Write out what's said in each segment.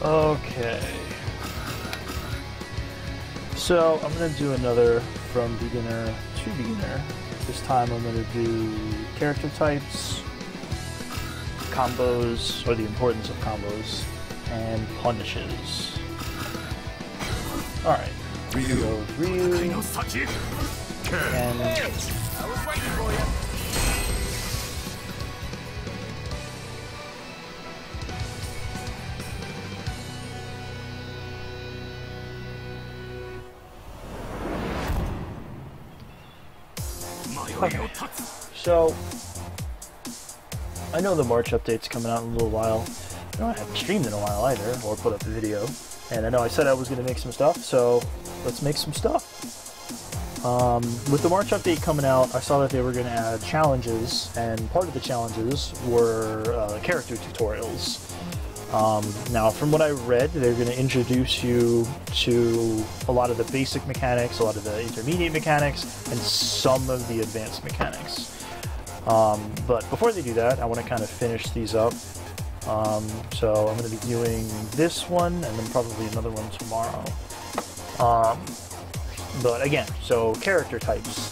Okay. So I'm gonna do another from beginner to beginner. This time I'm gonna do character types, combos, or the importance of combos, and punishes. Alright. Ryu. So Ryu. And I was waiting for you. Okay. So I know the March update's coming out in a little while. I know I haven't streamed in a while either, or put up a video. And I know I said I was going to make some stuff, so let's make some stuff. With the March update coming out, I saw that they were going to add challenges, and part of the challenges were character tutorials. Now, from what I read, they're going to introduce you to a lot of the basic mechanics, a lot of the intermediate mechanics, and some of the advanced mechanics. But before they do that, I want to kind of finish these up. So I'm going to be doing this one, and then probably another one tomorrow. But again, so character types.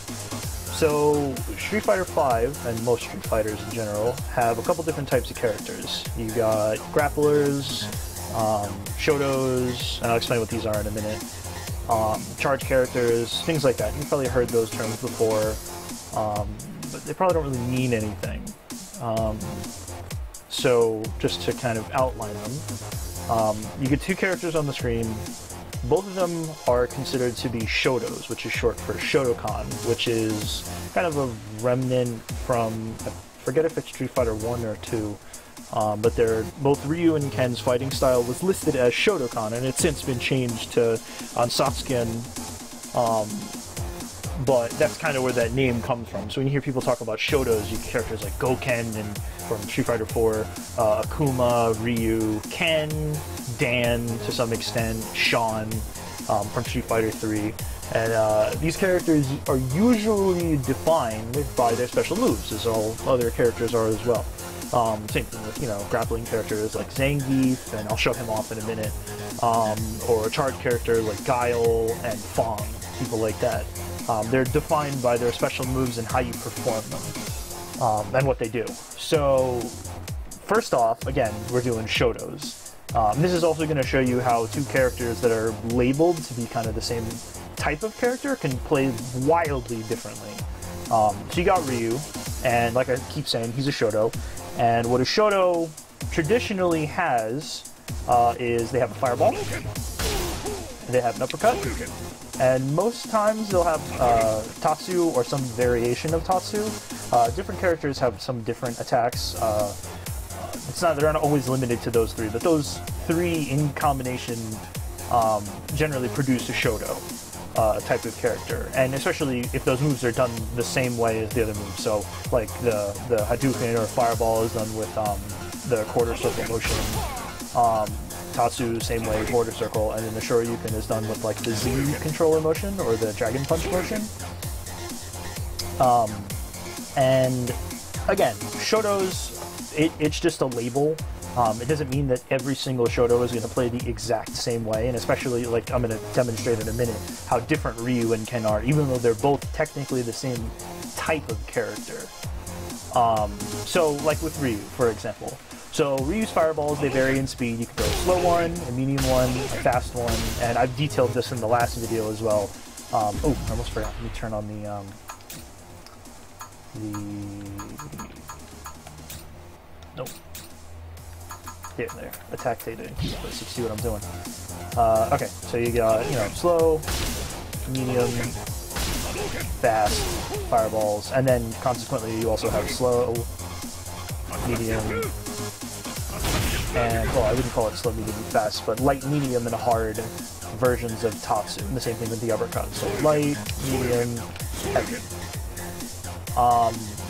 So Street Fighter V, and most Street Fighters in general, have a couple different types of characters. You got grapplers, shotos, and I'll explain what these are in a minute. Charge characters, things like that. You've probably heard those terms before, but they probably don't really mean anything. So just to kind of outline them, you get two characters on the screen. Both of them are considered to be shotos, which is short for Shotokan, which is kind of a remnant from, I forget if it's Street Fighter 1 or 2, but they're both Ryu and Ken's fighting style was listed as Shotokan, and it's since been changed to on Sasuke, but that's kind of where that name comes from. So when you hear people talk about shotos, you get characters like Goken and from Street Fighter 4, Akuma, Ryu, Ken, Dan to some extent, Sean from Street Fighter 3. And these characters are usually defined by their special moves, as all other characters are as well. Same thing with, grappling characters like Zangief, and I'll show him off in a minute, or a charge character like Guile and Fong, people like that. They're defined by their special moves and how you perform them, and what they do. So, first off, again, we're doing shotos. This is also going to show you how two characters that are labeled to be kind of the same type of character can play wildly differently. So you got Ryu, and like I keep saying, he's a shoto. And what a shoto traditionally has is they have a fireball, they have an uppercut, and most times they'll have Tatsu or some variation of Tatsu. Different characters have some different attacks. They're not always limited to those three, but those three in combination generally produce a shoto type of character, and especially if those moves are done the same way as the other moves. So, like the Hadouken or Fireball is done with the quarter circle motion. Tatsu, same way, quarter circle, and then the Shoryuken is done with like the Z controller motion or the Dragon Punch motion. And again, shotos, it's just a label. It doesn't mean that every single shoto is going to play the exact same way, and especially, like I'm going to demonstrate in a minute, how different Ryu and Ken are, even though they're both technically the same type of character. So, like with Ryu, for example. So, Ryu's fireballs, they vary in speed. You can go a slow one, a medium one, a fast one, and I've detailed this in the last video as well. Oh, I almost forgot. Let me turn on the nope. There. Attack data in key so you see what I'm doing. Okay, so you got, slow, medium, fast, fireballs, and then consequently you also have slow, medium, and, well, I wouldn't call it slow, medium, fast, but light, medium, and hard versions of Tatsu. And the same thing with the uppercut. So light, medium, heavy.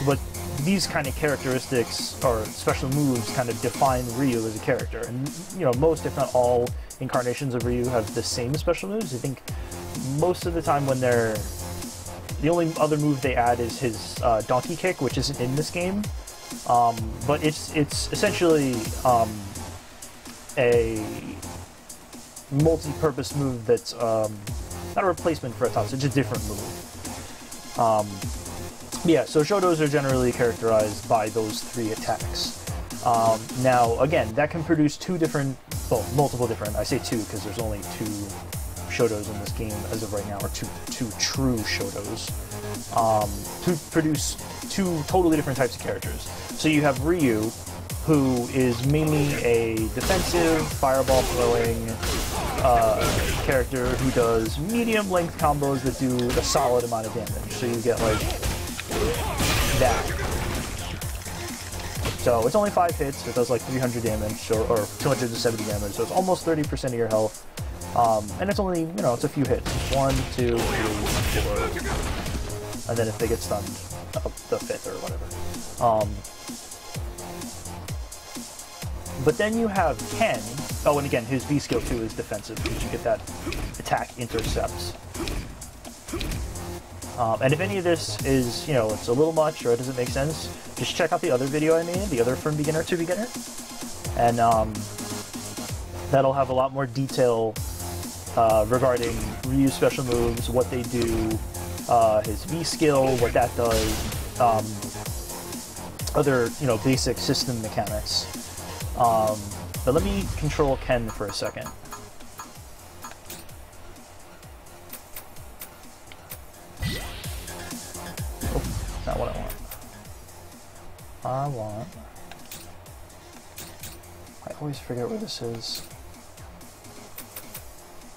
But these kind of characteristics or special moves kind of define Ryu as a character, and most, if not all, incarnations of Ryu have the same special moves. I think most of the time when the only other move they add is his donkey kick, which isn't in this game, but it's essentially a multi-purpose move that's not a replacement for a Tatsu, it's a different move. Yeah, so Shotos are generally characterized by those 3 attacks. Now, again, that can produce multiple different, I say 2 because there's only 2 Shotos in this game as of right now, or two true Shotos, to produce 2 totally different types of characters. So you have Ryu, who is mainly a defensive, fireball throwing character who does medium length combos that do a solid amount of damage. So you get like that. So it's only 5 hits, it does like 300 damage, or 270 damage, so it's almost 30% of your health. And it's only, it's a few hits. 1, 2, 3, 4. And then if they get stunned, the 5th or whatever. But then you have Ken. Oh, and again, his V skill too is defensive, because you get that attack intercepts. And if any of this is, it's a little much or it doesn't make sense, just check out the other video I made, the other From Beginner to Beginner. And that'll have a lot more detail regarding Ryu's special moves, what they do, his V skill, what that does, other, basic system mechanics. But let me control Ken for a second. Oh, not what I want. I always forget where this is.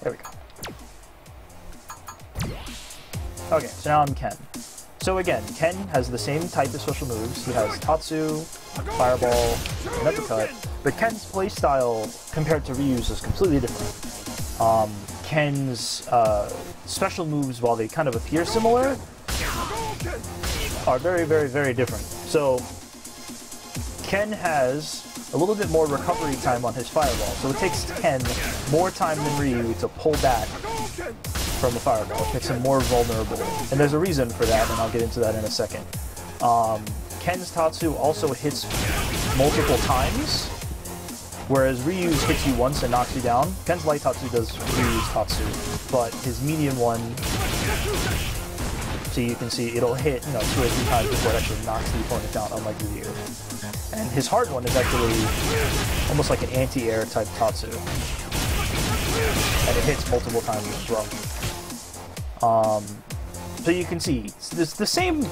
There we go. Okay, so now I'm Ken. So again, Ken has the same type of special moves. He has Tatsu, Fireball, and Uppercut, but Ken's playstyle compared to Ryu's is completely different. Ken's special moves, while they kind of appear similar, are very, very, very different. So Ken has a little bit more recovery time on his Fireball, so it takes Ken more time than Ryu to pull back from the Fireball. It makes him more vulnerable, and there's a reason for that, and I'll get into that in a second. Ken's Tatsu also hits multiple times, whereas Ryu's hits you once and knocks you down. Ken's light Tatsu does Ryu's Tatsu, but his medium one, so you can see it'll hit 2 or 3 times before it actually knocks the opponent down, unlike Ryu. And his hard one is actually almost like an anti-air type Tatsu, and it hits multiple times as well. So you can see, it's the same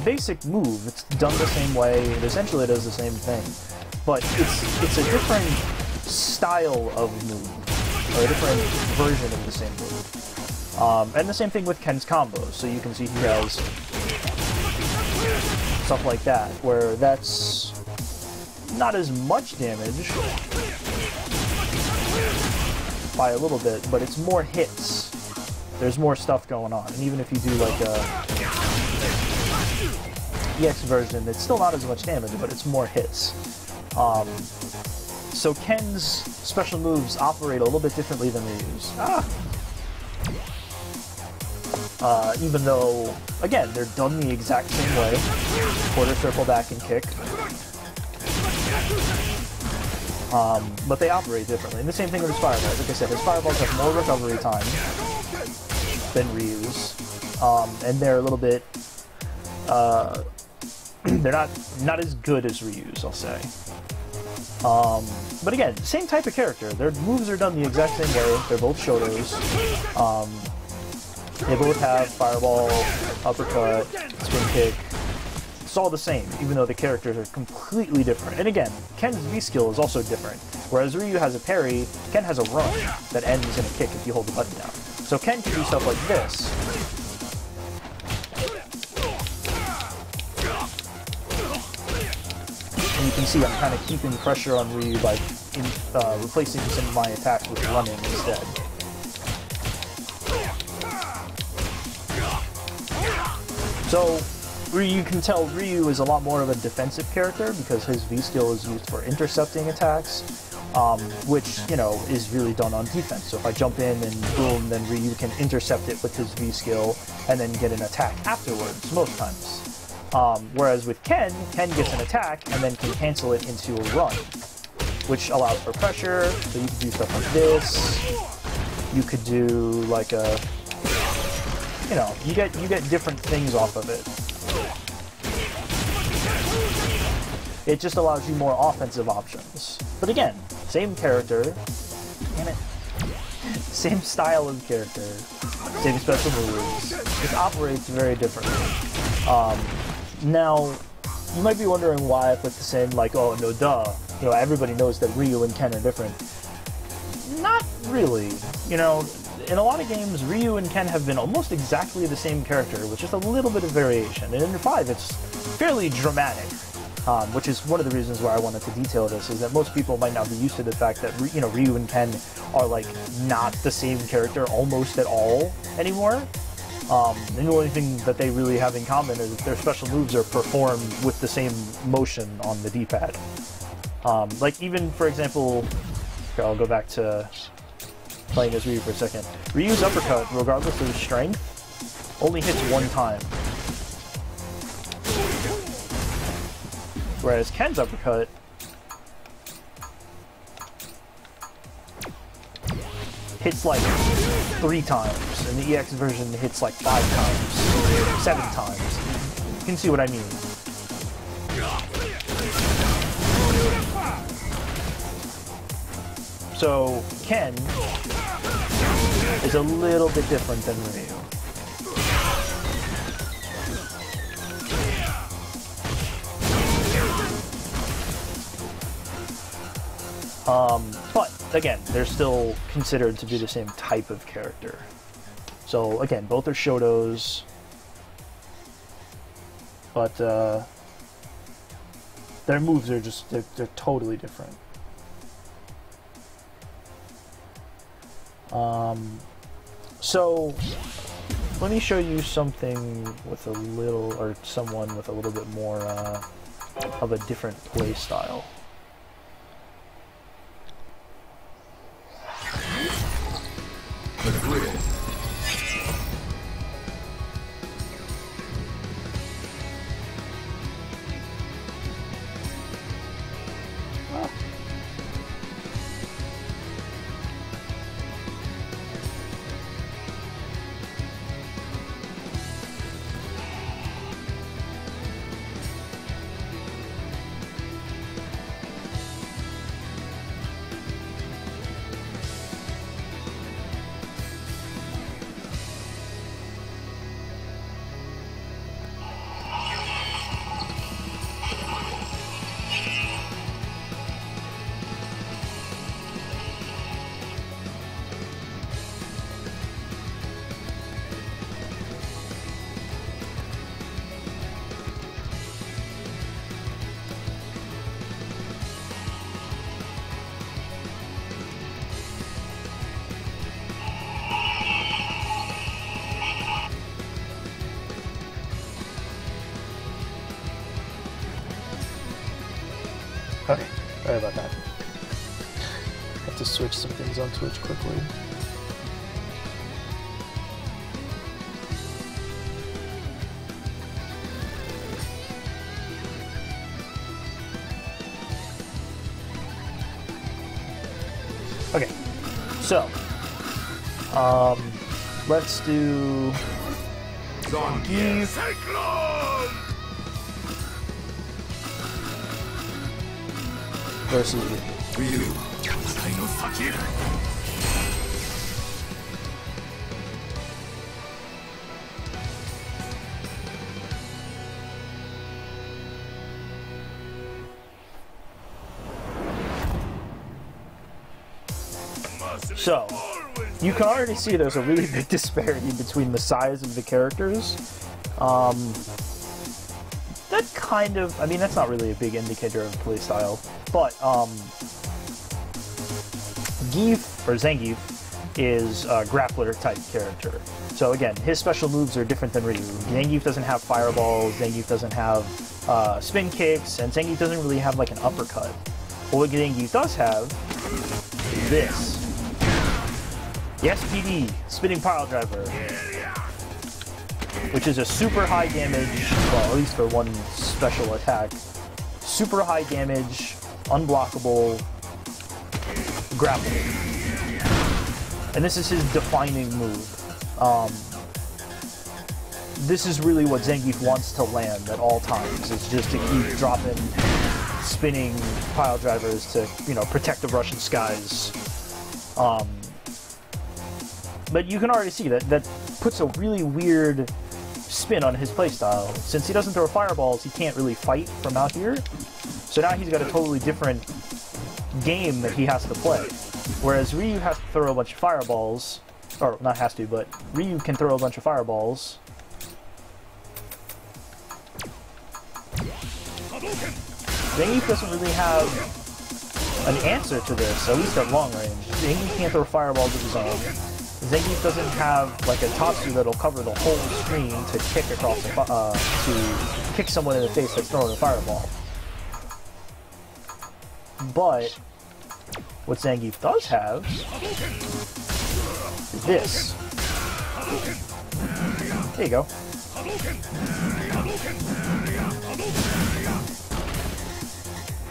basic move, it's done the same way, it essentially does the same thing, but it's a different style of move, or a different version of the same move. And the same thing with Ken's combos, so you can see he has stuff like that, where that's not as much damage by a little bit, but it's more hits. There's more stuff going on, and even if you do like a EX version, it's still not as much damage, but it's more hits. So Ken's special moves operate a little bit differently than Ryu's. Even though, again, they're done the exact same way. Quarter circle back and kick. But they operate differently. And the same thing with his Fireballs. Like I said, his Fireballs have more recovery time than Ryu's, and they're a little bit, they're not as good as Ryu's, I'll say. But again, same type of character. Their moves are done the exact same way. They're both Shotos. They both have Fireball, Uppercut, Spin Kick. It's all the same, even though the characters are completely different. And again, Ken's V skill is also different. Whereas Ryu has a parry, Ken has a run that ends in a kick if you hold the button down. So Ken can do stuff like this. And you can see I'm kind of keeping pressure on Ryu by replacing some of my attacks with running instead. So you can tell Ryu is a lot more of a defensive character because his V skill is used for intercepting attacks, which, is really done on defense. So if I jump in and boom, then Ryu can intercept it with his V skill and then get an attack afterwards, most times. Whereas with Ken gets an attack and then can cancel it into a run, which allows for pressure, so you can do stuff like this, You could do like a, you know, you get different things off of it. It just allows you more offensive options. But again, same character, damn it, same style of character, same special moves, just operates very differently. Now, you might be wondering why I put this in, like, oh, no, duh. You know, everybody knows that Ryu and Ken are different. Not really. You know, in a lot of games, Ryu and Ken have been almost exactly the same character, with just a little bit of variation. And in 5, it's fairly dramatic, which is one of the reasons why I wanted to detail this, is that most people might not be used to the fact that, you know, Ryu and Ken are, like, not the same character almost at all anymore. And the only thing that they really have in common is their special moves are performed with the same motion on the D-pad. Like, even, for example, okay, I'll go back to playing as Ryu for a second. Ryu's uppercut, regardless of his strength, only hits one time. Whereas Ken's uppercut hits like 3 times, and the EX version hits like 5 times, 7 times. You can see what I mean. So, Ken is a little bit different than Ryu. But, again, they're still considered to be the same type of character. So, again, both are Shotos, but their moves are just, they're totally different. So, let me show you something with a little, or someone with a little bit more of a different play style. The grid. Okay, sorry about that. Have to switch some things on Twitch quickly. Okay, so let's do Zangief. versus Ryu. So, you can already see there's a really big disparity between the size of the characters. That kind of, I mean, that's not really a big indicator of playstyle, but Gief, or Zangief, is a grappler type character. So again, his special moves are different than Ryu. Zangief doesn't have fireballs, Zangief doesn't have spin kicks, and Zangief doesn't really have like an uppercut. But what Zangief does have is this. The SPD, Spinning Pile Driver, which is a super high damage, well, at least for one special attack, super high damage, unblockable, grappling. And this is his defining move. This is really what Zangief wants to land at all times. It's just to keep dropping, spinning pile drivers to, you know, protect the Russian skies. But you can already see that puts a really weird spin on his playstyle. Since he doesn't throw fireballs, he can't really fight from out here. So now he's got a totally different game that he has to play. Whereas Ryu has to throw a bunch of fireballs, or not has to, but Ryu can throw a bunch of fireballs. Zangief doesn't really have an answer to this, at least at long range. Zangief can't throw fireballs of his own. Zangief doesn't have like a Tatsu that'll cover the whole screen to kick across to kick someone in the face that's throwing a fireball. But what Zangief does have is this. There you go.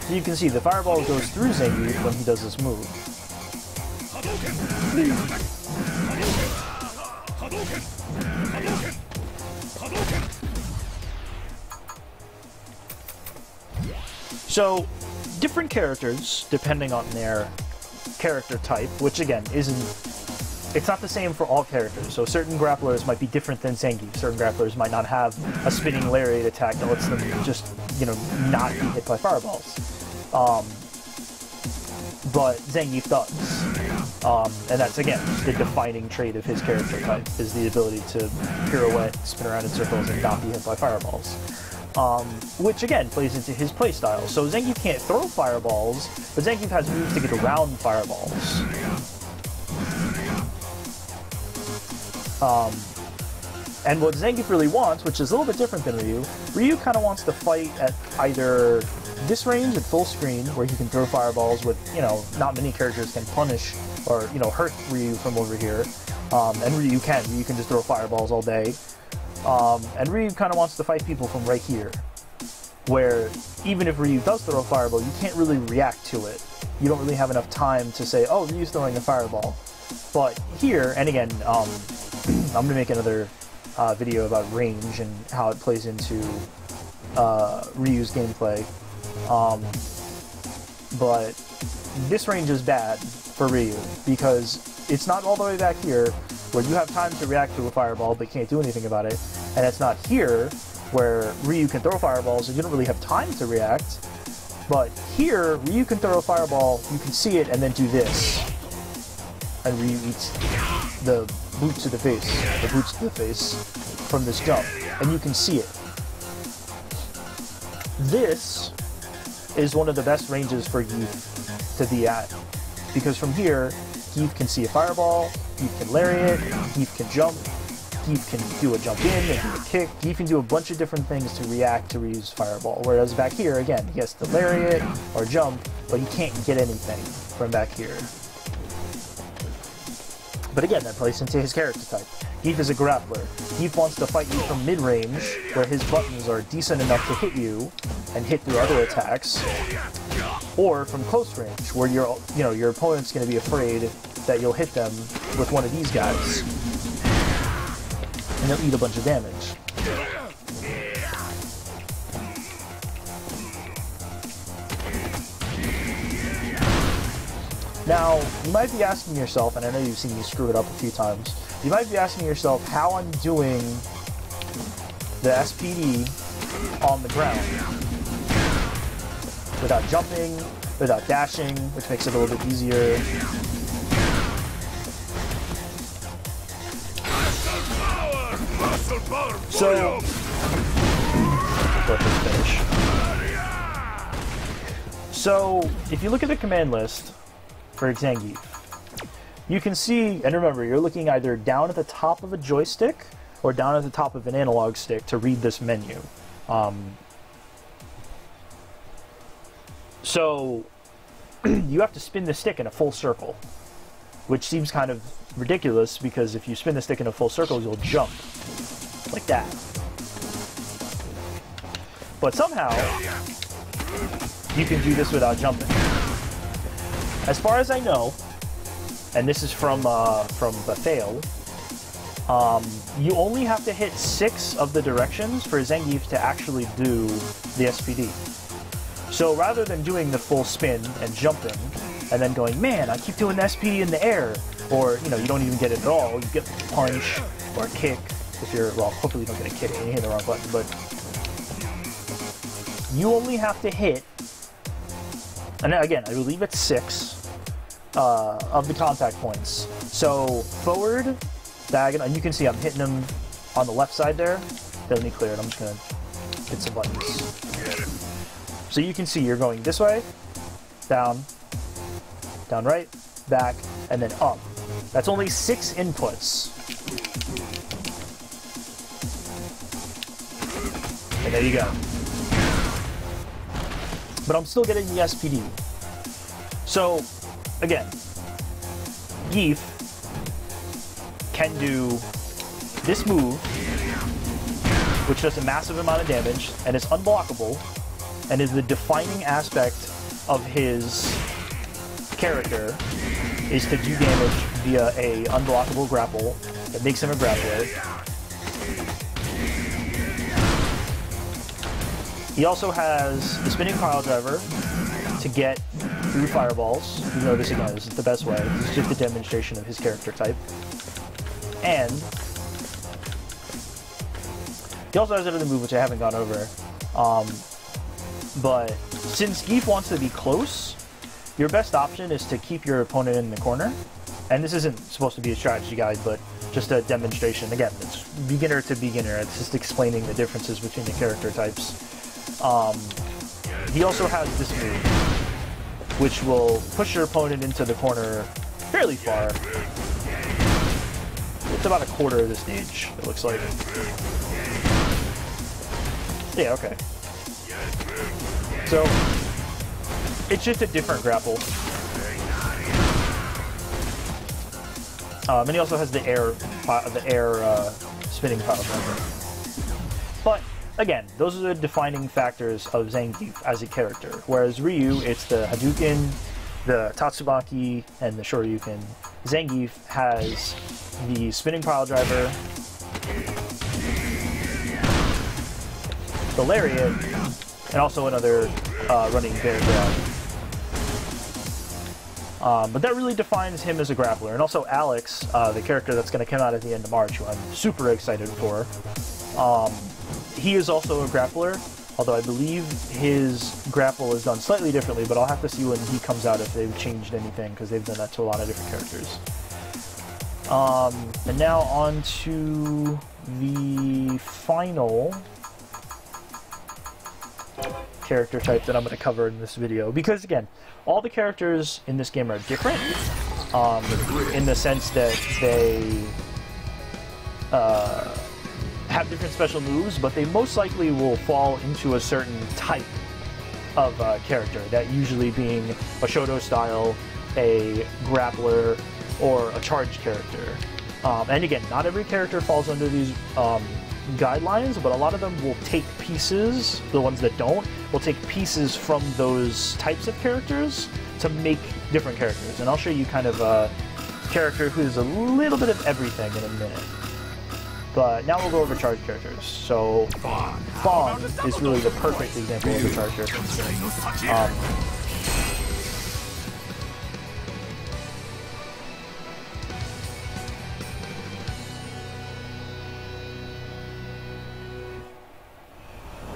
So you can see the fireball goes through Zangief when he does this move. So, different characters, depending on their character type, which again it's not the same for all characters. So certain grapplers might be different than Zangief. Certain grapplers might not have a spinning lariat attack that lets them just, you know, not be hit by fireballs. But Zangief does. And that's, again, the defining trait of his character type, is the ability to pirouette, spin around in circles, and not be hit by fireballs. Which, again, plays into his playstyle. So Zangief can't throw fireballs, but Zangief has moves to get around fireballs. And what Zangief really wants, which is a little bit different than Ryu kind of wants to fight at either this range at full screen, where he can throw fireballs with, you know, not many characters can punish or, you know, hurt Ryu from over here. And Ryu can just throw fireballs all day. And Ryu kind of wants to fight people from right here, where even if Ryu does throw a fireball, you can't really react to it. You don't really have enough time to say, oh, Ryu's throwing a fireball. But here, and again, I'm going to make another video about range and how it plays into Ryu's gameplay. But this range is bad for Ryu, because it's not all the way back here, where you have time to react to a fireball but can't do anything about it, and it's not here, where Ryu can throw fireballs and you don't really have time to react. But here, Ryu can throw a fireball, you can see it, and then do this. And Ryu eats the boot to the face from this jump, and you can see it. This is one of the best ranges for Geef to be at, because from here, Geef can see a fireball, Geef can lariat, Geef can jump, Geef can do a jump in and do a kick. Geef can do a bunch of different things to react to Ryu's fireball, whereas back here, again, he has to lariat or jump, but he can't get anything from back here. But again, that plays into his character type. Geef is a grappler. Geef wants to fight you from mid-range, where his buttons are decent enough to hit you and hit through other attacks, or from close range, where your opponent's going to be afraid that you'll hit them with one of these guys, and they'll eat a bunch of damage. Now, you might be asking yourself, and I know you've seen me screw it up a few times, you might be asking yourself how I'm doing the SPD on the ground. Without jumping, without dashing, which makes it a little bit easier. So, let this finish. So, if you look at the command list for Zangief, you can see, and remember, you're looking either down at the top of a joystick or down at the top of an analog stick to read this menu. So you have to spin the stick in a full circle, which seems kind of ridiculous, because if you spin the stick in a full circle, you'll jump like that. But somehow you can do this without jumping. As far as I know, and this is from Bethael, you only have to hit 6 of the directions for Zangief to actually do the SPD. So rather than doing the full spin and jumping, and then going, man, I keep doing the SPD in the air, or, you know, you don't even get it at all, you get a punch or a kick, if you're, well, hopefully you don't get a kick and you hit the wrong button, but you only have to hit, and again, I believe it's 6 of the contact points. So forward, diagonal, and you can see I'm hitting them on the left side there. Let me clear it, I'm just gonna hit some buttons. So you can see you're going this way, down, down right, back, and then up. That's only 6 inputs. And there you go. But I'm still getting the SPD. So, again, Gief can do this move, which does a massive amount of damage, and is unblockable, and is the defining aspect of his character, is to do damage via a unblockable grapple that makes him a grappler. He also has the spinning pile driver to get through fireballs. You know this again, this is the best way. This is just a demonstration of his character type. And he also has another move which I haven't gone over. But since Gief wants to be close, your best option is to keep your opponent in the corner. And this isn't supposed to be a strategy guide, but just a demonstration. Again, it's beginner to beginner. It's just explaining the differences between the character types. He also has this move, which will push your opponent into the corner fairly far. It's about a quarter of the stage, it looks like. Yeah, okay. So, it's just a different grapple. And he also has the air spinning pile driver. But again, those are the defining factors of Zangief as a character. Whereas Ryu, it's the Hadouken, the Tatsumaki, and the Shoryuken. Zangief has the spinning pile driver, the lariat, and also another running bear grab. But that really defines him as a grappler. And also Alex, the character that's going to come out at the end of March, who I'm super excited for. He is also a grappler, although I believe his grapple is done slightly differently, but I'll have to see when he comes out if they've changed anything, because they've done that to a lot of different characters. And now on to the final character type that I'm going to cover in this video, because again, all the characters in this game are different, in the sense that they have different special moves, but they most likely will fall into a certain type of character, that usually being a Shoto style, a grappler, or a charged character. And again, not every character falls under these guidelines, but a lot of them will take pieces, the ones that don't, will take pieces from those types of characters to make different characters. And I'll show you kind of a character who's a little bit of everything in a minute. But now we'll go over charged characters. So, Fong is really the perfect example of a charged character.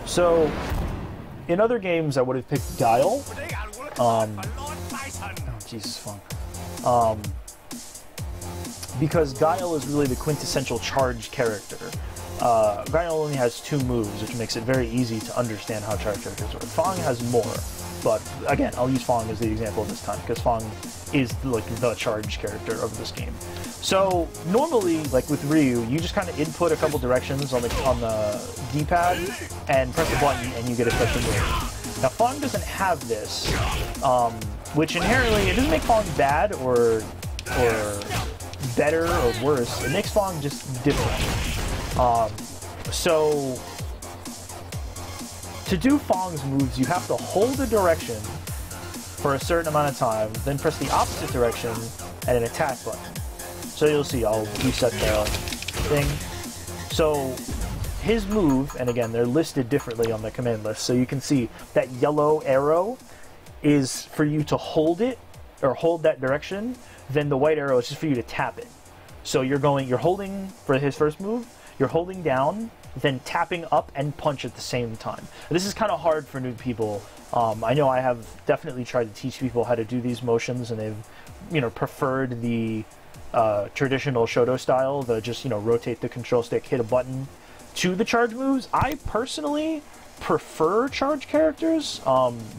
So, in other games, I would have picked Guile. Oh, Jesus, Fong. Because Guile is really the quintessential charged character. Guile only has 2 moves, which makes it very easy to understand how charged characters work. Fong has more, but again, I'll use Fong as the example this time, because Fong is like the charged character of this game. So normally, like with Ryu, you just kind of input a couple directions on the D-pad and press a button, and you get a special move. Now Fong doesn't have this, which inherently it doesn't make Fong bad or better or worse. It makes Fong just different. So to do Fong's moves, you have to hold a direction for a certain amount of time, then press the opposite direction and an attack button. So you'll see, I'll reset the thing. So his move, and again, they're listed differently on the command list, so you can see that yellow arrow is for you to hold it, or hold that direction, then the white arrow is just for you to tap it. So you're holding, for his first move, you're holding down, then tapping up and punch at the same time. This is kind of hard for new people. I know I have definitely tried to teach people how to do these motions, and they've, preferred the traditional Shoto style, the just, rotate the control stick, hit a button, to the charge moves. I personally prefer charge characters,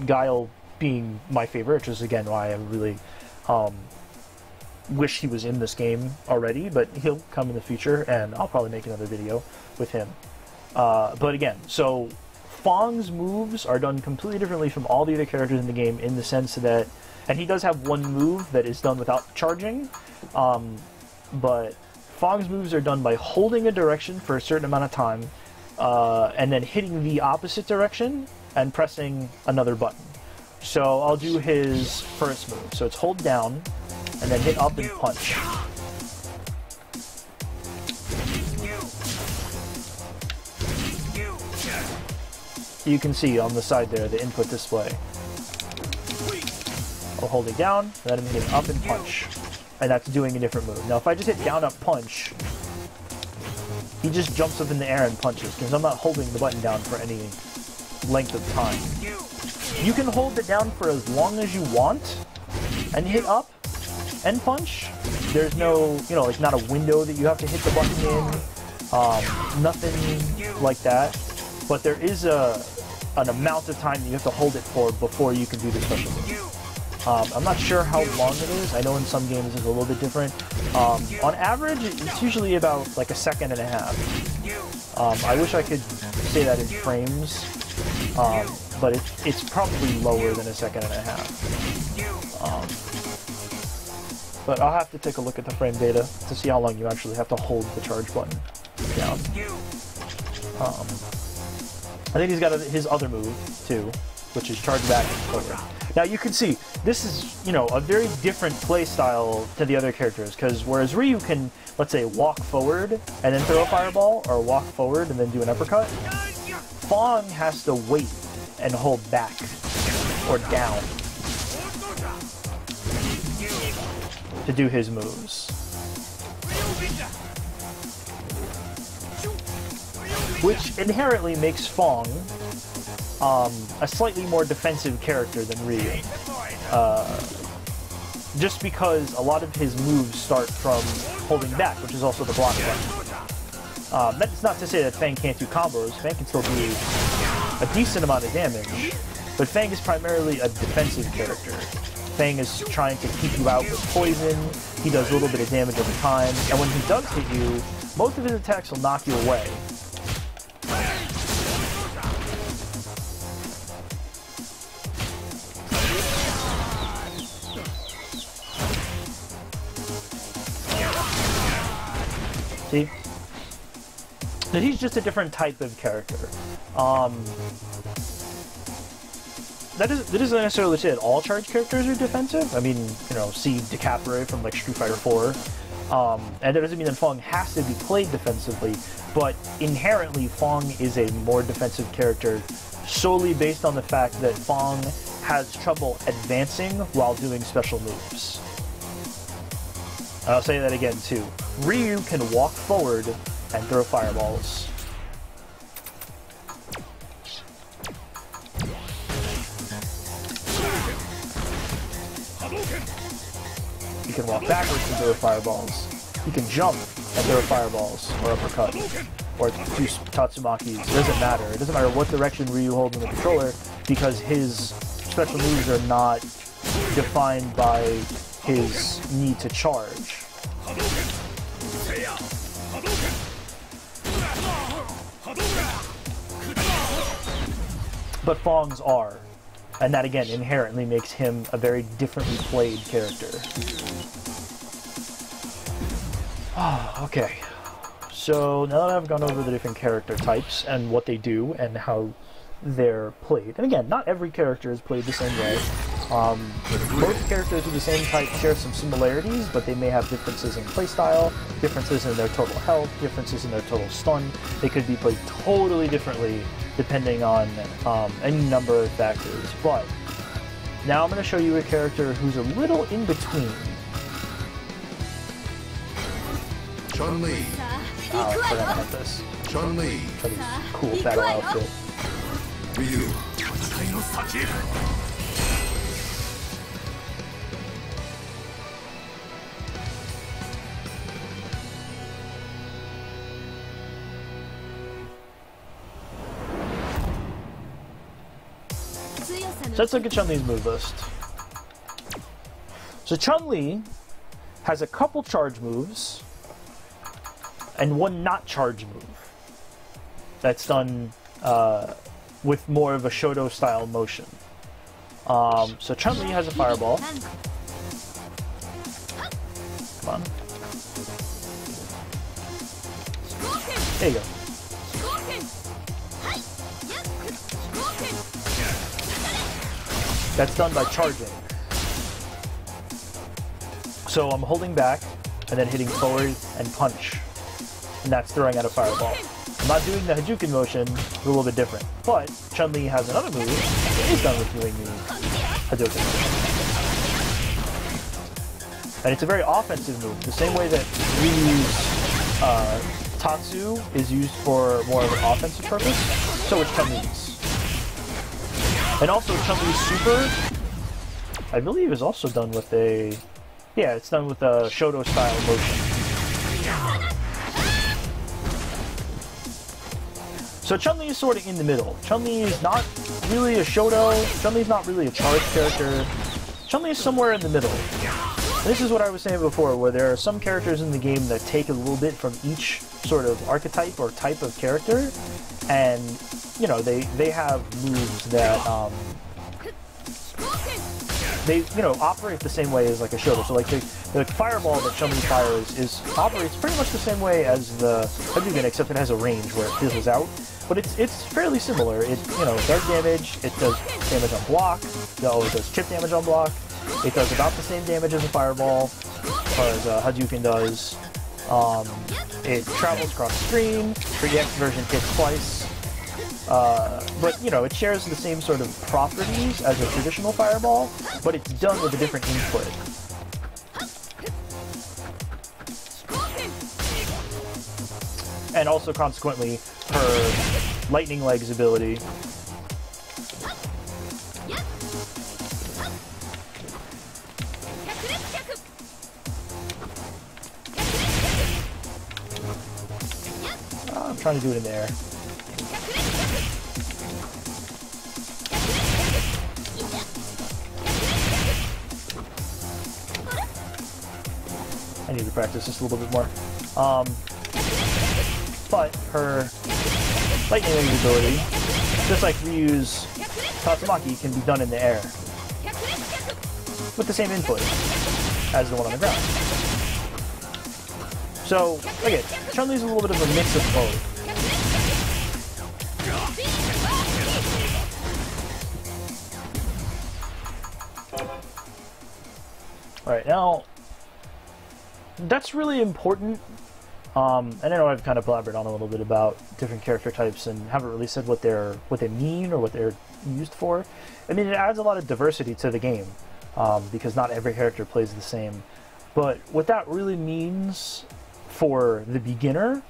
Guile being my favorite, which is again why I really wish he was in this game already, but he'll come in the future, and I'll probably make another video with him. But again, so Fong's moves are done completely differently from all the other characters in the game, in the sense that, and he does have one move that is done without charging, but Fong's moves are done by holding a direction for a certain amount of time, and then hitting the opposite direction and pressing another button. So I'll do his first move. So it's hold down, and then hit up and punch. You can see on the side there, the input display. I'll hold it down, and then I'm hitting up and punch. And that's doing a different move. Now if I just hit down, up, punch, he just jumps up in the air and punches, because I'm not holding the button down for any length of time. You can hold it down for as long as you want, and hit up and punch. There's no, like not a window that you have to hit the button in, nothing like that. But there is an amount of time that you have to hold it for before you can do the special move. I'm not sure how long it is. I know in some games it's a little bit different. On average, it's usually about like a second and a half. I wish I could say that in frames, but it's probably lower than a second and a half. But I'll have to take a look at the frame data to see how long you actually have to hold the charge button down. I think he's got his other move, too, which is charge back and forward. Now you can see, this is, a very different play style to the other characters, because whereas Ryu can, let's say, walk forward and then throw a fireball, or walk forward and then do an uppercut, Fong has to wait and hold back, or down, to do his moves. Which inherently makes Fong a slightly more defensive character than Ryu. Just because a lot of his moves start from holding back, which is also the block button. That's not to say that Fang can't do combos. Fang can still do a decent amount of damage, but Fang is primarily a defensive character. Fang is trying to keep you out with poison, he does a little bit of damage over time, and when he does hit you, most of his attacks will knock you away. See? But he's just a different type of character. That isn't necessarily say that all charge characters are defensive. I mean, see Decapre from like Street Fighter 4. And that doesn't mean that Fong has to be played defensively, but inherently Fong is a more defensive character solely based on the fact that Fong has trouble advancing while doing special moves. I'll say that again too. Ryu can walk forward and throw fireballs. He can walk backwards and throw fireballs. He can jump and throw fireballs, or uppercut, or do Tatsumakis. It doesn't matter. It doesn't matter what direction Ryu holds in the controller, because his special moves are not defined by his need to charge. But Fong's are. And that, again, inherently makes him a very differently played character. Okay. So, now that I've gone over the different character types and what they do and how they're played. And again, not every character is played the same way. Both characters of the same type share some similarities, but they may have differences in playstyle, differences in their total health, differences in their total stun. They could be played totally differently depending on any number of factors. But now I'm going to show you a character who's a little in between. Chun-Li. Oh, I forgot about this. Chun-Li. Chun-Li's cool battle outfit. Ryu. So let's look at Chun-Li's move list. So Chun-Li has a couple charge moves and one not charge move that's done with more of a Shoto style motion. So Chun-Li has a fireball. Come on. There you go. That's done by charging. So I'm holding back and then hitting forward and punch. And that's throwing out a fireball. I'm not doing the Hadouken motion, it's a little bit different. But Chun-Li has another move that is done with doing the Hadouken motion. And it's a very offensive move, the same way that Ryu's Tatsu is used for more of an offensive purpose, so is Chun-Li's. And also Chun-Li's super, I believe, is also done with a... Yeah, it's done with a Shoto-style motion. So Chun-Li is sort of in the middle. Chun-Li is not really a Shoto, Chun-Li is not really a charged character. Chun-Li is somewhere in the middle. And this is what I was saying before, where there are some characters in the game that take a little bit from each sort of archetype or type of character, and you know, they have moves that they operate the same way as like a Shoto. So like the fireball that Chun-Li fires operates pretty much the same way as the Hadouken, except it has a range where it fizzles out. But it's fairly similar. It does damage. It does damage on block. It does chip damage on block. It does about the same damage as a fireball, as far as Hadouken does. It travels cross screen. For the X version, hits twice. But it shares the same sort of properties as a traditional fireball, but it's done with a different input. And also, consequently, her lightning legs ability. I'm trying to do it in the air. I need to practice this a little bit more. But her lightning legs ability, just like Ryu's Tatsumaki, can be done in the air with the same input as the one on the ground. So, again, Chun-Li's a little bit of a mix of both. Alright, now, that's really important. And I know I've kind of blabbered on a little bit about different character types and haven't really said what they mean or what they're used for. I mean, it adds a lot of diversity to the game, because not every character plays the same. But what that really means for the beginner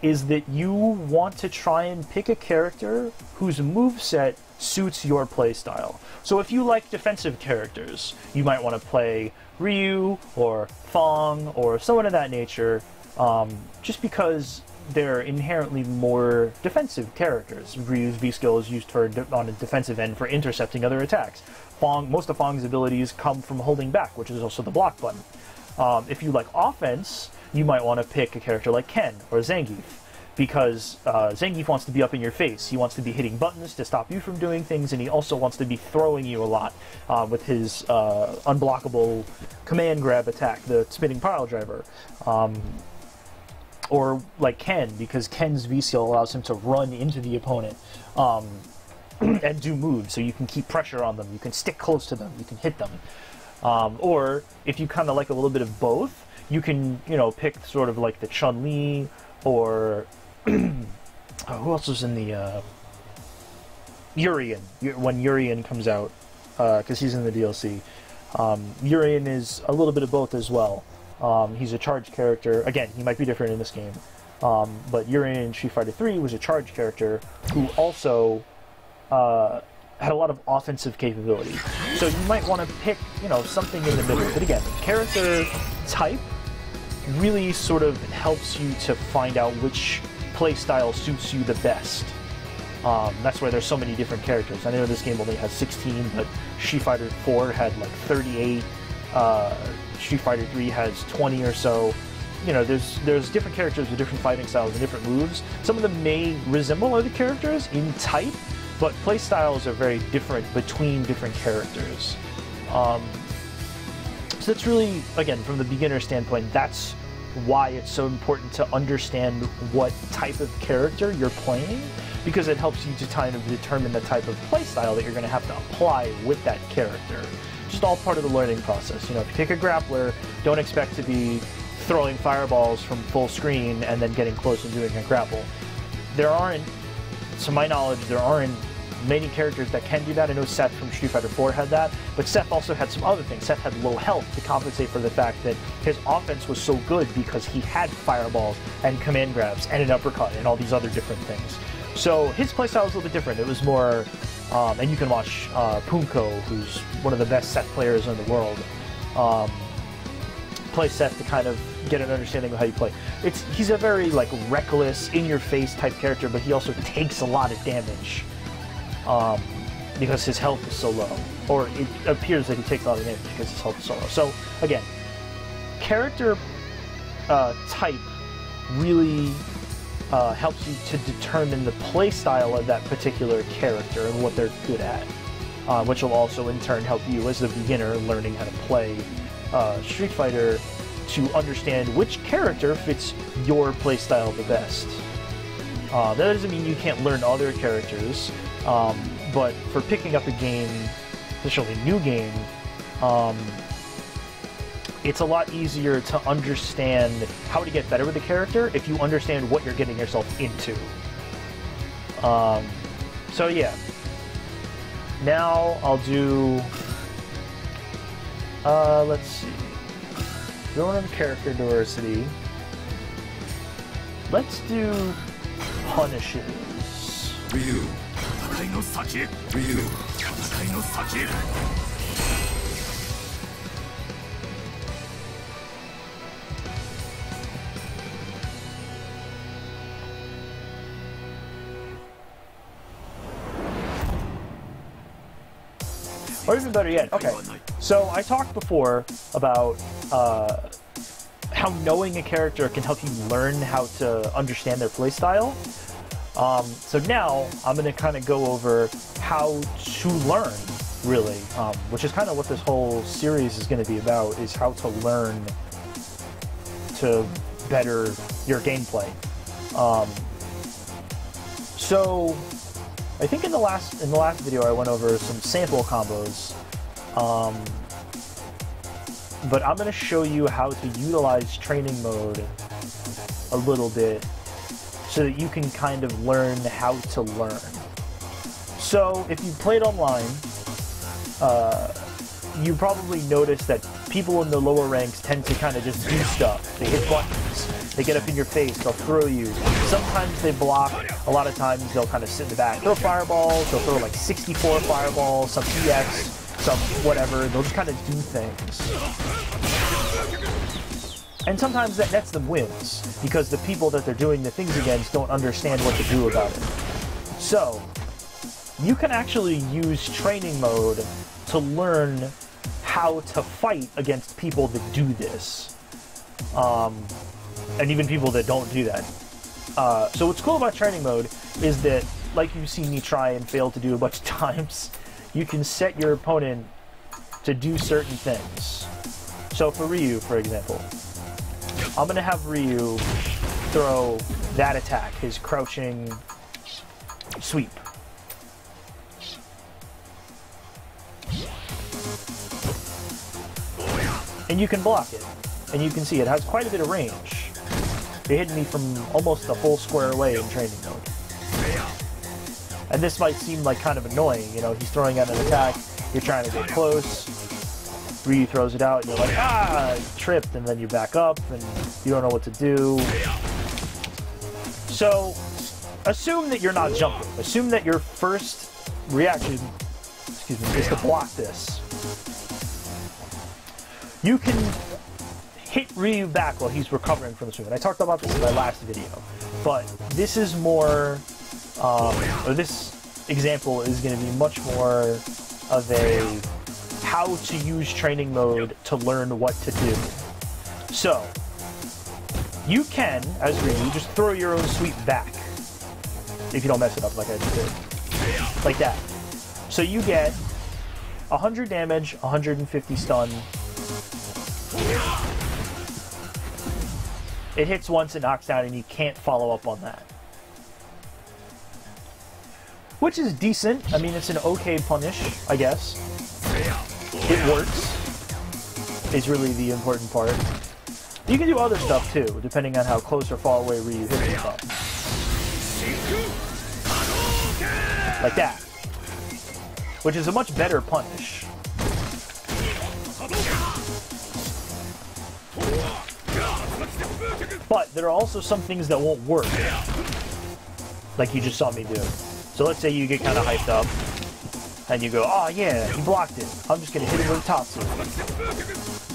is that you want to try and pick a character whose moveset suits your playstyle. So if you like defensive characters, you might want to play Ryu or Fong or someone of that nature, just because they're inherently more defensive characters. Ryu's V-skill is used on a defensive end for intercepting other attacks. Most of Fong's abilities come from holding back, which is also the block button. If you like offense, you might want to pick a character like Ken or Zangief, because Zangief wants to be up in your face. He wants to be hitting buttons to stop you from doing things, and he also wants to be throwing you a lot with his unblockable command grab attack, the spinning pile driver. Or like Ken, because Ken's V-skill allows him to run into the opponent. and do moves, so you can keep pressure on them, you can stick close to them, you can hit them. Or if you kind of like a little bit of both, you can, you know, pick sort of like the Chun-Li, or who else was in the Urien, when Urien comes out, because he's in the DLC. Urien is a little bit of both as well. He's a charged character. Again, he might be different in this game. But Urien in Street Fighter 3 was a charged character who also had a lot of offensive capability. So you might want to pick, you know, something in the middle. But again, character type really sort of helps you to find out which playstyle suits you the best. That's why there's so many different characters. I know this game only has 16, but Street Fighter 4 had like 38. Street Fighter 3 has 20 or so. You know, there's different characters with different fighting styles and different moves. Some of them may resemble other characters in type, but play styles are very different between different characters. So that's really, again, from the beginner standpoint, that's why it's so important to understand what type of character you're playing, because it helps you to kind of determine the type of play style that you're going to have to apply with that character. Just all part of the learning process. You know, if you pick a grappler, don't expect to be throwing fireballs from full screen and then getting close and doing a grapple. There aren't, to my knowledge, there aren't many characters that can do that. I know Seth from Street Fighter 4 had that, but Seth also had some other things. Seth had low health to compensate for the fact that his offense was so good because he had fireballs and command grabs and an uppercut and all these other different things. So his playstyle was a little bit different. It was more, and you can watch Punko, who's one of the best Seth players in the world, play Seth to kind of get an understanding of how you play. He's a very like reckless, in-your-face type character, but he also takes a lot of damage because his health is so low. Or it appears that he takes a lot of damage because his health is so low. So again, character type really helps you to determine the play style of that particular character and what they're good at, which will also in turn help you as the beginner learning how to play Street Fighter to understand which character fits your playstyle the best. That doesn't mean you can't learn other characters, but for picking up a game, especially a new game, it's a lot easier to understand how to get better with the character if you understand what you're getting yourself into. So yeah. Now I'll do... let's see. Going on character diversity. Let's do punishes. Ryu. Ryu. Or even better yet, okay. So I talked before about how knowing a character can help you learn how to understand their playstyle. So now I'm going to kind of go over how to learn, really, which is kind of what this whole series is going to be about, is how to learn to better your gameplay. So I think in the last video I went over some sample combos, but I'm going to show you how to utilize training mode a little bit so that you can kind of learn how to learn. So if you played online, you probably noticed that people in the lower ranks tend to kind of just do stuff. They hit buttons, they get up in your face, they'll throw you. Sometimes they block, a lot of times they'll kind of sit in the back, throw fireballs, they'll throw like 64 fireballs, some EX, some whatever, they'll just kind of do things. And sometimes that nets them wins, because the people that they're doing the things against don't understand what to do about it. So, you can actually use training mode to learn how to fight against people that do this. And even people that don't do that. So what's cool about training mode is that, like you've seen me try and fail to do a bunch of times, you can set your opponent to do certain things. So for Ryu, for example, I'm going to have Ryu throw that attack, his crouching sweep. and you can block it. And you can see it has quite a bit of range. It hit me from almost a full square away in training mode. And this might seem like kind of annoying, you know, he's throwing out an attack, you're trying to get close, Ryu throws it out, and you're like, ah, tripped, and then you back up, and you don't know what to do. So, assume that you're not jumping. Assume that your first reaction, excuse me, is to block this. You can hit Ryu back while he's recovering from the swing. And I talked about this in my last video, but this is more, or this example is going to be much more of a how to use training mode to learn what to do. So, you can, as Ryu, just throw your own sweep back if you don't mess it up like I just did. Like that. So you get 100 damage, 150 stun. It hits once, it knocks down, and you can't follow up on that. Which is decent. I mean, it's an okay punish, I guess. It works, is really the important part. You can do other stuff too, depending on how close or far away Ryu hits you from. Like that. Which is a much better punish. But there are also some things that won't work. Like you just saw me do. So let's say you get kind of hyped up, and you go, oh yeah, he blocked it. I'm just going to hit him with a Tatsu.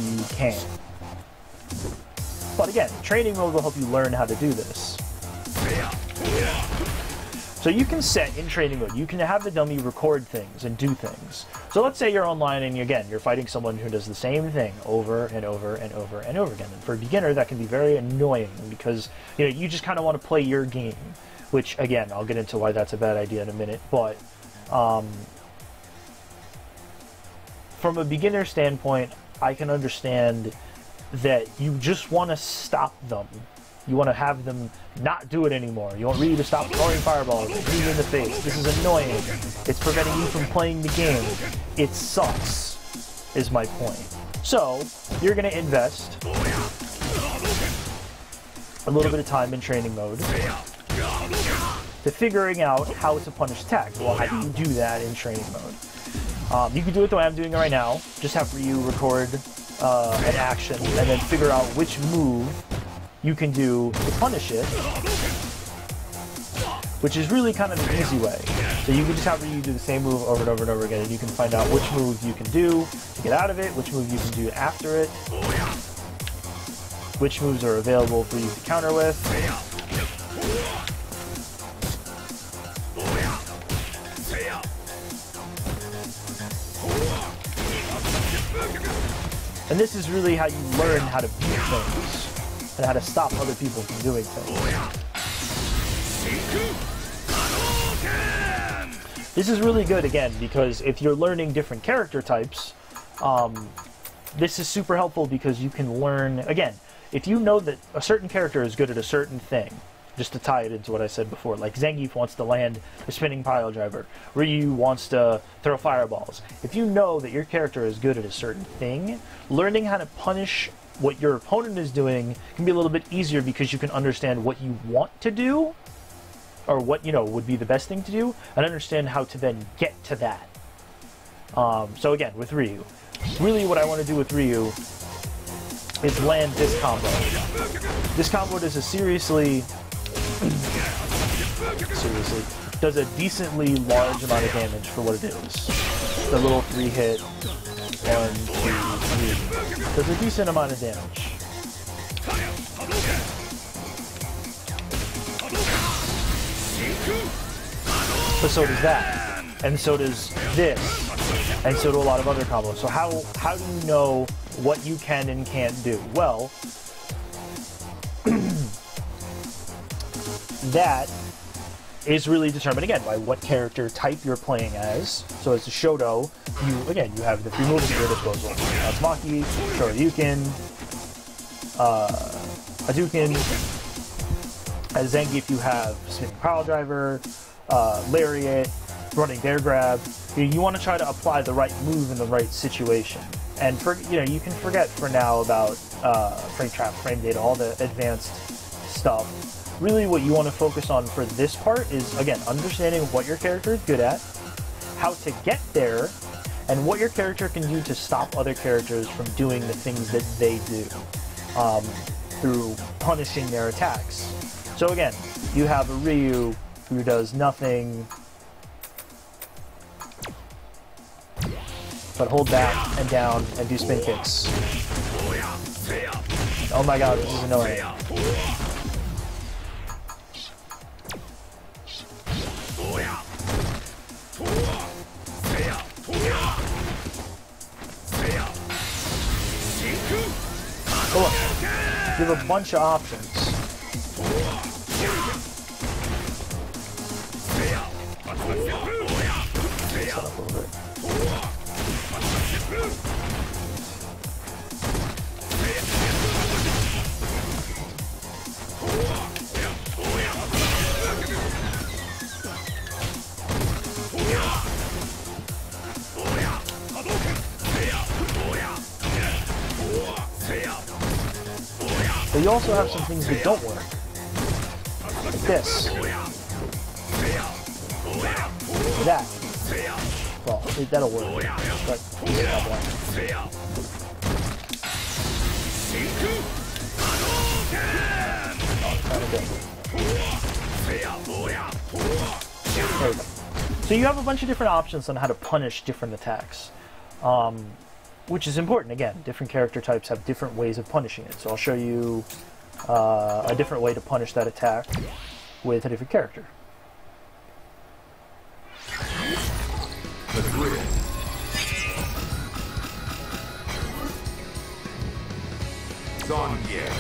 You can't. But again, training mode will help you learn how to do this. So you can set in training mode, you can have the dummy record things and do things. So let's say you're online and again, you're fighting someone who does the same thing over and over and over and over again. And for a beginner, that can be very annoying because you just kind of want to play your game. Which again, I'll get into why that's a bad idea in a minute. But from a beginner standpoint, I can understand that you just want to stop them. You want to have them not do it anymore. You want Ryu to stop throwing fireballs, hitting you in the face. This is annoying. It's preventing you from playing the game. It sucks, is my point. So, you're going to invest a little bit of time in training mode to figuring out how to punish attacks. Well, how do you do that in training mode? You can do it the way I'm doing it right now. Just have Ryu record an action and then figure out which move you can do to punish it, which is really kind of an easy way. So you can just have Ryu do the same move over and over and over again, and you can find out which move you can do to get out of it, which move you can do after it, which moves are available for you to counter with. And this is really how you learn how to beat things and how to stop other people from doing things. This is really good, again, because if you're learning different character types, this is super helpful because you can learn, again, if you know that a certain character is good at a certain thing, just to tie it into what I said before, like Zangief wants to land a spinning pile driver, Ryu wants to throw fireballs. If you know that your character is good at a certain thing, learning how to punish what your opponent is doing can be a little bit easier because you can understand what you want to do, or what, would be the best thing to do, and understand how to then get to that. So again, with Ryu, really what I want to do with Ryu is land this combo. This combo does a seriously, does a decently large amount of damage for what it is. The little 3-hit, 1, 2, 3, does a decent amount of damage. But so does that, and so does this, and so do a lot of other combos. So how do you know what you can and can't do? Well, that is really determined, again, by what character type you're playing as. So as a Shoto, you have the 3 moves at your disposal. Tatsumaki, Shoryuken, Hadouken. As Zangief, you have Spinning Pile Driver, Lariat, Running Bear Grab. You want to try to apply the right move in the right situation. And you can forget for now about frame trap, frame data, all the advanced stuff. Really, what you want to focus on for this part is, again, understanding what your character is good at, how to get there, and what your character can do to stop other characters from doing the things that they do through punishing their attacks. So again, you have a Ryu who does nothing but hold back and down and do spin kicks. Oh my god, this is annoying. So look, you have a bunch of options. Set up a little bit. But you also have some things that don't work. Like this. That. Well, that'll work. But this is not one. There we go. So you have a bunch of different options on how to punish different attacks. Which is important. Again, different character types have different ways of punishing it. So I'll show you a different way to punish that attack with a different character. The grid. Zangief.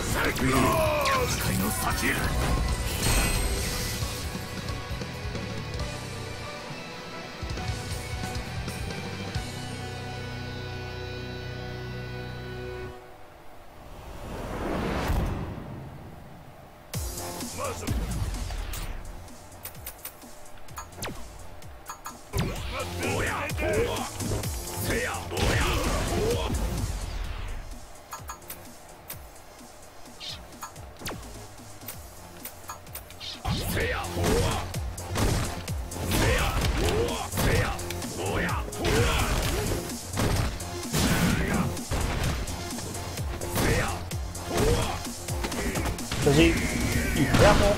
So you can grapple,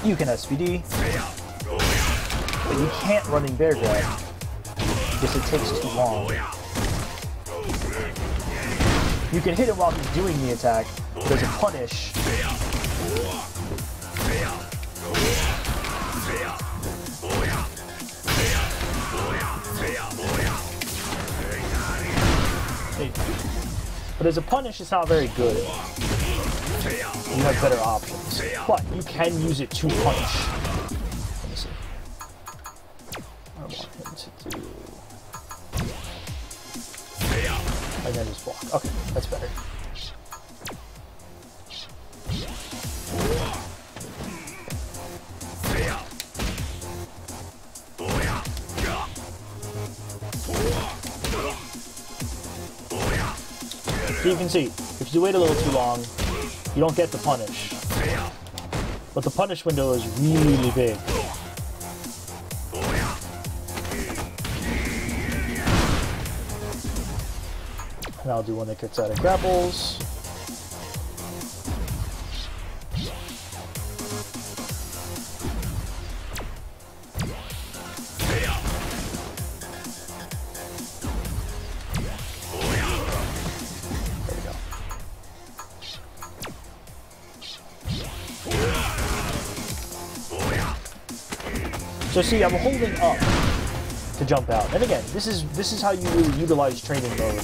you can SPD, but you can't running bear grab because it takes too long. You can hit him while he's doing the attack, but as a punish, it's not very good. You have better options, but you can use it to punish. Let me see. I want him to do... and then just block. Okay, that's better. So you can see, if you wait a little too long, you don't get the punish. But the punish window is really big. And I'll do one that gets out of grapples. So see, I'm holding up to jump out. And again, this is how you really utilize training mode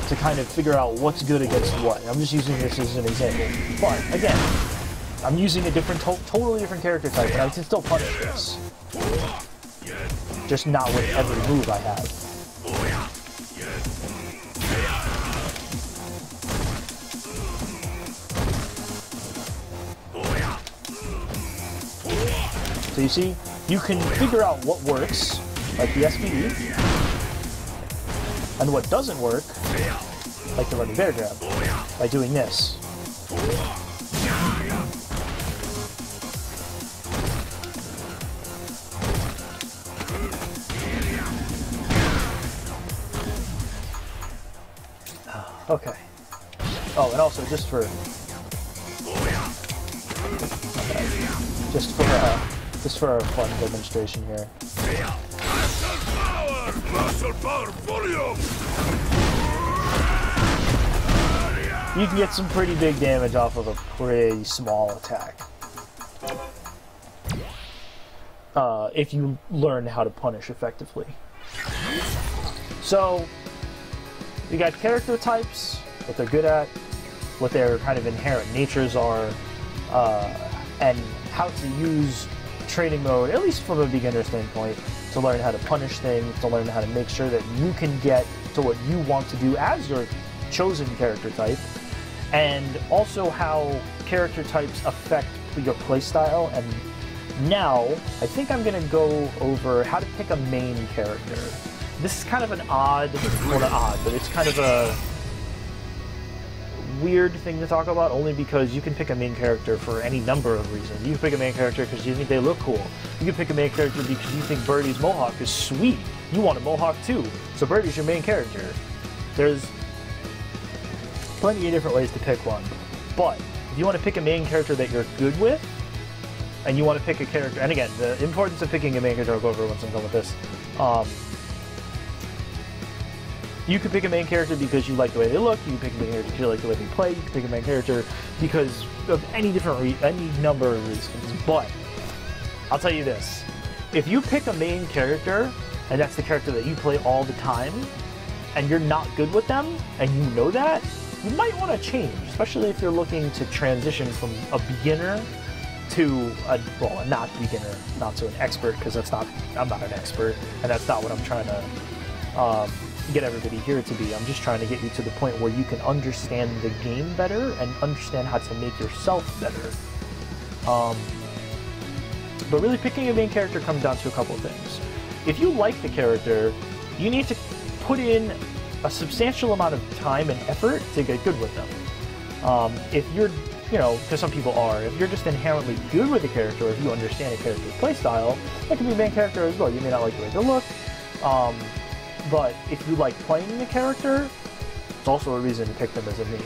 to kind of figure out what's good against what. I'm just using this as an example. But again, I'm using a different, totally different character type, and I can still punish this. Just not with every move I have. So you see, you can figure out what works like the SBD. And what doesn't work, like the running bear grab, by doing this. Okay. Oh, and also just for a fun demonstration here. You can get some pretty big damage off of a pretty small attack. If you learn how to punish effectively. So, you got character types, what they're good at, what their kind of inherent natures are, and how to use training mode, at least from a beginner standpoint, to learn how to punish things, to learn how to make sure that you can get to what you want to do as your chosen character type, and also how character types affect your playstyle. And now, I think I'm going to go over how to pick a main character. This is kind of an odd, well not odd, but it's kind of a weird thing to talk about, only because you can pick a main character for any number of reasons. You can pick a main character because you think they look cool. You can pick a main character because you think Birdie's mohawk is sweet. You want a mohawk too, so Birdie's your main character. There's plenty of different ways to pick one, but if you want to pick a main character that you're good with, and you want to pick a character, and again, the importance of picking a main character, I'll go over once I'm done with this. You can pick a main character because you like the way they look. You can pick a main character because you like the way they play. You can pick a main character because of any number of reasons. But I'll tell you this: if you pick a main character and that's the character that you play all the time, and you're not good with them, and you know that, you might want to change, especially if you're looking to transition from a beginner to a not beginner, not to an expert, because I'm not an expert, and that's not what I'm trying to get everybody here to be. I'm just trying to get you to the point where you can understand the game better and understand how to make yourself better. But really, picking a main character comes down to a couple of things. If you like the character, you need to put in a substantial amount of time and effort to get good with them. If you're, because some people are, if you're just inherently good with a character, or if you understand a character's playstyle, that can be a main character as well. You may not like the way they look, but if you like playing the character, it's also a reason to pick them as a main.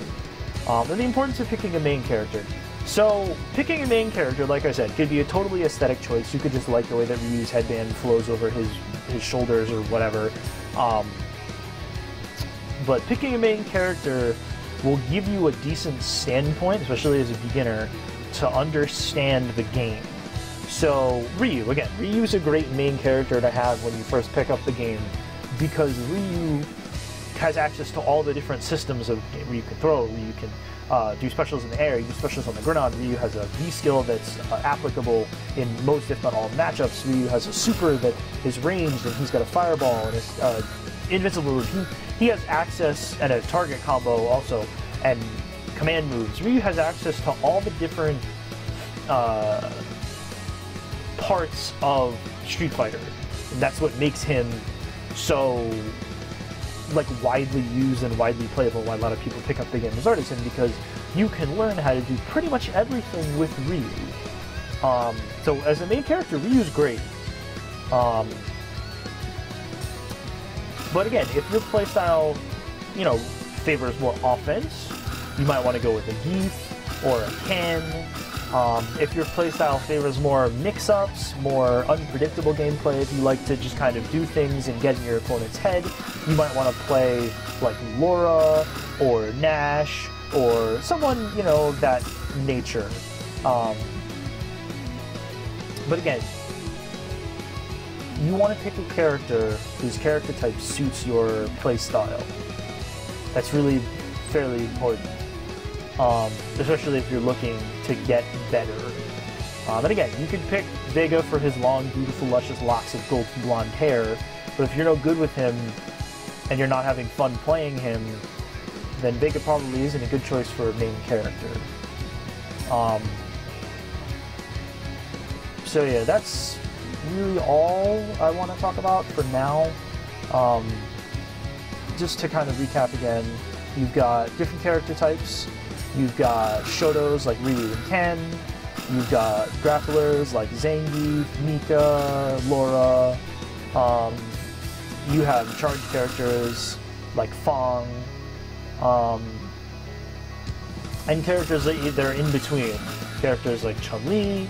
And the importance of picking a main character. So, picking a main character, like I said, could be a totally aesthetic choice. You could just like the way that Ryu's headband flows over his shoulders or whatever. But picking a main character will give you a decent standpoint, especially as a beginner, to understand the game. So, Ryu, again, Ryu's a great main character to have when you first pick up the game, because Ryu has access to all the different systems of game. Ryu can throw, Ryu can do specials in the air, you do specials on the ground. Ryu has a V skill that's applicable in most, if not all, matchups. Ryu has a super that is ranged, and he's got a fireball, and is invincible. He has access, and a target combo also, and command moves. Ryu has access to all the different parts of Street Fighter, and that's what makes him so widely used and widely playable, why a lot of people pick up the game as Artisan, because you can learn how to do pretty much everything with Ryu. So as a main character, Ryu's great. But again, if your playstyle, favors more offense, you might want to go with a Geef or a Ken. If your playstyle favors more mix-ups, more unpredictable gameplay, if you like to just kind of do things and get in your opponent's head, you might want to play like Laura or Nash or someone, that nature. But again, you want to pick a character whose character type suits your playstyle. That's really fairly important. Especially if you're looking to get better. And again, you could pick Vega for his long, beautiful, luscious locks of golden blonde hair, but if you're no good with him and you're not having fun playing him, then Vega probably isn't a good choice for a main character. So yeah, that's really all I want to talk about for now. Just to kind of recap again, you've got different character types. You've got Shotos like Ryu and Ken. You've got grapplers like Zangief, Mika, Laura. You have charge characters like Fong. And characters that are in between. Characters like Chun-Li,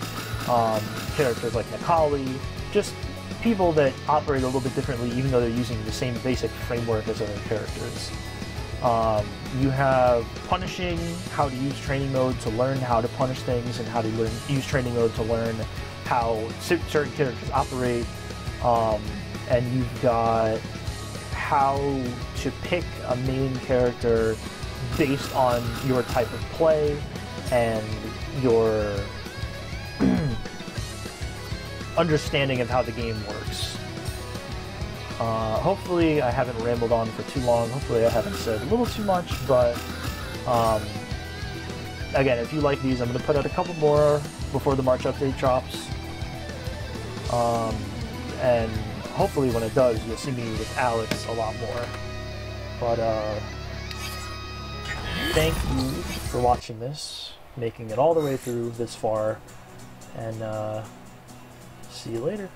characters like Necalli, just people that operate a little bit differently even though they're using the same basic framework as other characters. You have punishing, how to use training mode to learn how to punish things, and how to use training mode to learn how certain characters operate. And you've got how to pick a main character based on your type of play and your understanding of how the game works. Hopefully I haven't rambled on for too long. Hopefully I haven't said a little too much, but again, if you like these, I'm going to put out a couple more before the March update drops. And hopefully when it does, you'll see me with Alex a lot more. But thank you for watching this, making it all the way through this far, and see you later.